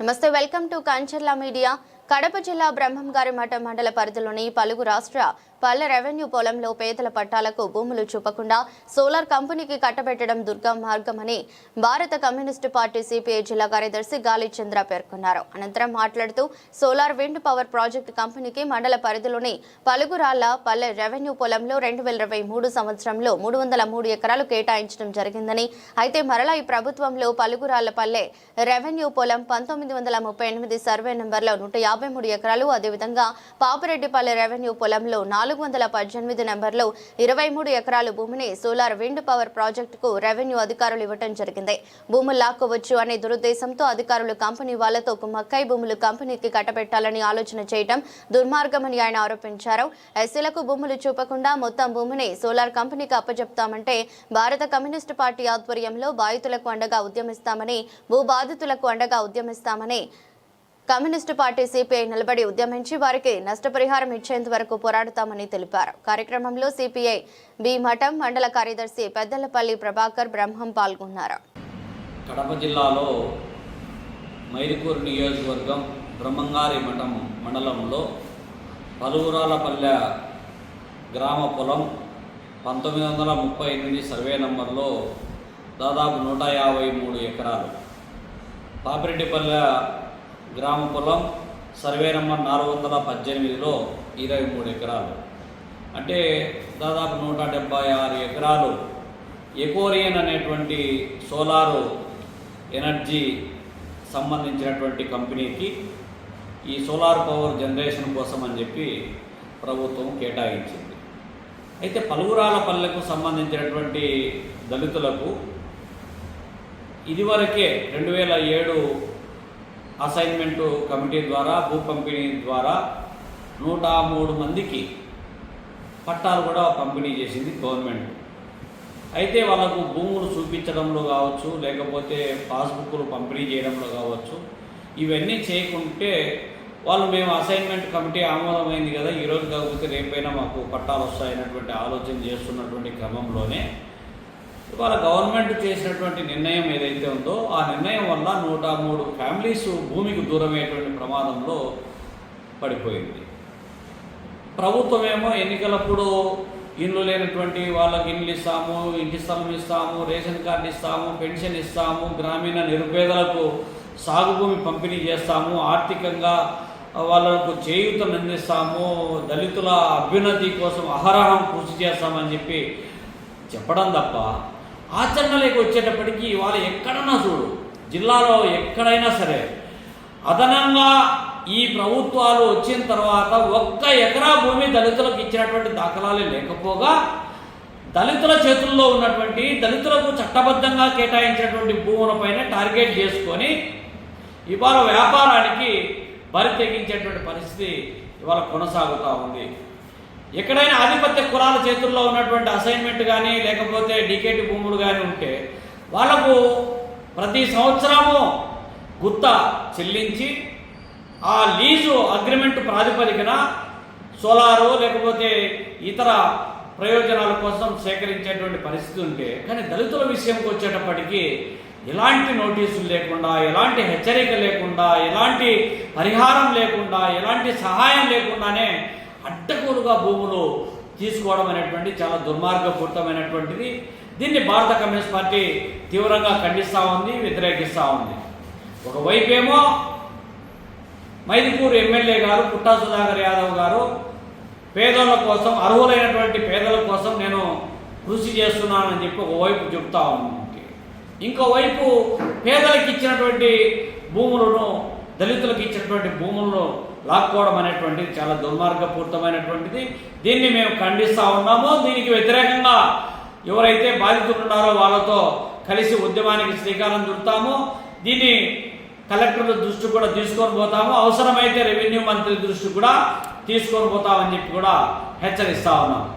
నమస్తే, welcome to Kancharla media. Kadapa జిల్లా బ్రహ్మంగారి మఠం మండల పరిధిలోని పలుగు రాష్ట్ర పల్లె రెవెన్యూ పొలంలో పేదల పట్టాలకు భూములు చూపకుండా సోలార్ కంపెనీకి కట్టబెట్టడం దుర్మార్గమని భారత కమ్యూనిస్టు పార్టీ సిపిఐ జిల్లా కార్యదర్శి గాలి చంద్ర పేర్కొన్నారు. అనంతరం మాట్లాడుతూ సోలార్ విండ్ పవర్ ప్రాజెక్టు కంపెనీకి మండల పరిధిలోని పలుగురాళ్ల పల్లె రెవెన్యూ పొలంలో 2023 సంవత్సరంలో 303 ఎకరాలు కేటాయించడం జరిగిందని, అయితే మరలా ఈ ప్రభుత్వంలో పలుగురాళ్ల పల్లె రెవెన్యూ పొలం 1938 సర్వే నెంబర్లో 153 ఎకరాలు, అదేవిధంగా పాపిరెడ్డిపల్లె రెవెన్యూ పొలంలో 418 నెంబర్లో 23 ఎకరాలు భూమిని సోలార్ విండ్ పవర్ ప్రాజెక్టుకు రెవెన్యూ అధికారులు ఇవ్వడం జరిగింది. భూములు లాక్కోవచ్చు అనే దురుద్దేశంతో అధికారులు కంపెనీ వాళ్లతో కుమ్మక్కై భూములు కంపెనీకి కట్టబెట్టాలని ఆలోచన చేయడం దుర్మార్గమని ఆయన ఆరోపించారు. ఎస్సీలకు భూములు చూపకుండా మొత్తం భూమిని సోలార్ కంపెనీకి అప్పచెప్తామంటే భారత కమ్యూనిస్టు పార్టీ ఆధ్వర్యంలో బాధితులకు అండగా ఉద్యమిస్తామని, భూబాధితులకు అండగా ఉద్యమిస్తామని కమ్యూనిస్టు పార్టీ సిపిఐ నిలబడి ఉద్యమించి వారికి నష్టపరిహారం ఇచ్చేంత వరకు పోరాడుతామని తెలిపారు. కార్యక్రమంలో సిపిఐ బి మఠం మండల కార్యదర్శి పెద్దలపల్లి ప్రభాకర్ బ్రహ్మం పాల్గొన్నారు. కడప జిల్లాలో మైదుకూరు నియోజకవర్గం బ్రహ్మంగారి మఠం మండలంలో పలుగురాలపల్లె గ్రామ పొలం 1938 సర్వే నంబర్లో దాదాపు 153 ఎకరాలు, పాపిరెడ్డిపల్లె గ్రామ పొలం సర్వే నంబర్ 418లో 23 ఎకరాలు, అంటే దాదాపు 176 ఎకరాలు ఎకోరియన్ అనేటువంటి సోలారు ఎనర్జీ సంబంధించినటువంటి కంపెనీకి ఈ సోలార్ పవర్ జనరేషన్ కోసం అని చెప్పి ప్రభుత్వం కేటాయించింది. అయితే పలుగురాలపల్లెకు సంబంధించినటువంటి దళితులకు ఇదివరకే 2007 అసైన్మెంటు కమిటీ ద్వారా భూ పంపిణీ ద్వారా 103 మందికి పట్టాలు కూడా పంపిణీ చేసింది గవర్నమెంట్. అయితే వాళ్ళకు భూములు చూపించడంలో కావచ్చు, లేకపోతే పాస్బుక్లు పంపిణీ చేయడంలో కావచ్చు, ఇవన్నీ చేయకుంటే వాళ్ళు మేము అసైన్మెంట్ కమిటీ ఆమోదమైంది కదా, ఈరోజు కాకపోతే రేపైనా మాకు పట్టాలు వస్తాయన్నటువంటి ఆలోచన చేస్తున్నటువంటి క్రమంలోనే ఇవాళ గవర్నమెంట్ చేసినటువంటి నిర్ణయం ఏదైతే ఉందో ఆ నిర్ణయం వల్ల 103 ఫ్యామిలీస్ భూమికి దూరమయ్యేటువంటి ప్రమాదంలో పడిపోయింది. ప్రభుత్వం ఏమో ఎన్నికలప్పుడు ఇండ్లు లేనటువంటి వాళ్ళకి ఇండ్లు ఇస్తాము, ఇంటి స్థలం ఇస్తాము, రేషన్ కార్డు ఇస్తాము, పెన్షన్ ఇస్తాము, గ్రామీణ నిరుపేదలకు సాగు భూమి పంపిణీ చేస్తాము, ఆర్థికంగా వాళ్ళకు చేయూతను అందిస్తాము, దళితుల అభ్యున్నతి కోసం అహరహం కృషి చేస్తామని చెప్పి చెప్పడం తప్ప ఆచరణలోకి వచ్చేటప్పటికీ వాళ్ళు ఎక్కడన్నా చూడు, జిల్లాలో ఎక్కడైనా సరే అదనంగా ఈ ప్రభుత్వాలు వచ్చిన తర్వాత 1 ఎకరా భూమి దళితులకు ఇచ్చినటువంటి దాఖలాలే లేకపోగా దళితుల చేతుల్లో ఉన్నటువంటి దళితులకు చట్టబద్ధంగా కేటాయించినటువంటి భూములపైన టార్గెట్ చేసుకొని ఇవాళ వ్యాపారానికి బరి తెగించేటువంటి పరిస్థితి ఇవాళ కొనసాగుతూ ఉంది. ఎక్కడైనా ఆధిపత్య కులాల చేతుల్లో ఉన్నటువంటి అసైన్మెంట్ కానీ లేకపోతే డీకేటీ భూములు కానీ ఉంటే వాళ్లకు ప్రతి సంవత్సరము గుత్త చెల్లించి ఆ లీజు అగ్రిమెంట్ ప్రాతిపదికన సోలారు లేకపోతే ఇతర ప్రయోజనాల కోసం సేకరించేటువంటి పరిస్థితి ఉంటే, కానీ దళితుల విషయంకి వచ్చేటప్పటికీ ఎలాంటి నోటీసులు లేకుండా, ఎలాంటి హెచ్చరిక లేకుండా, ఎలాంటి పరిహారం లేకుండా, ఎలాంటి సహాయం లేకుండానే అడ్డగోలుగా భూములు తీసుకోవడం అనేటువంటి చాలా దుర్మార్గపూరితమైనటువంటిది. దీన్ని భారత కమ్యూనిస్ట్ పార్టీ తీవ్రంగా ఖండిస్తూ ఉంది, వ్యతిరేకిస్తూ ఉంది. ఒకవైపేమో మైదుకూరు ఎమ్మెల్యే గారు పుట్టా సుధాకర్ యాదవ్ గారు పేదల కోసం, అర్హులైనటువంటి పేదల కోసం నేను కృషి చేస్తున్నానని చెప్పి ఒకవైపు చెప్తా ఉంది. ఇంకోవైపు పేదలకు ఇచ్చినటువంటి భూములను, దళితులకు ఇచ్చినటువంటి భూములను లాక్కోవడం అనేటువంటిది చాలా దుర్మార్గపూరితమైనటువంటిది. దీన్ని మేము ఖండిస్తూ ఉన్నాము. దీనికి వ్యతిరేకంగా ఎవరైతే బాధితులు ఉన్నారో వాళ్ళతో కలిసి ఉద్యమానికి శ్రీకారం చుడతాము. దీన్ని కలెక్టర్ దృష్టి కూడా తీసుకొని పోతాము, అవసరమైతే రెవెన్యూ మంత్రి దృష్టి కూడా తీసుకొని పోతామని చెప్పి కూడా హెచ్చరిస్తా ఉన్నాము.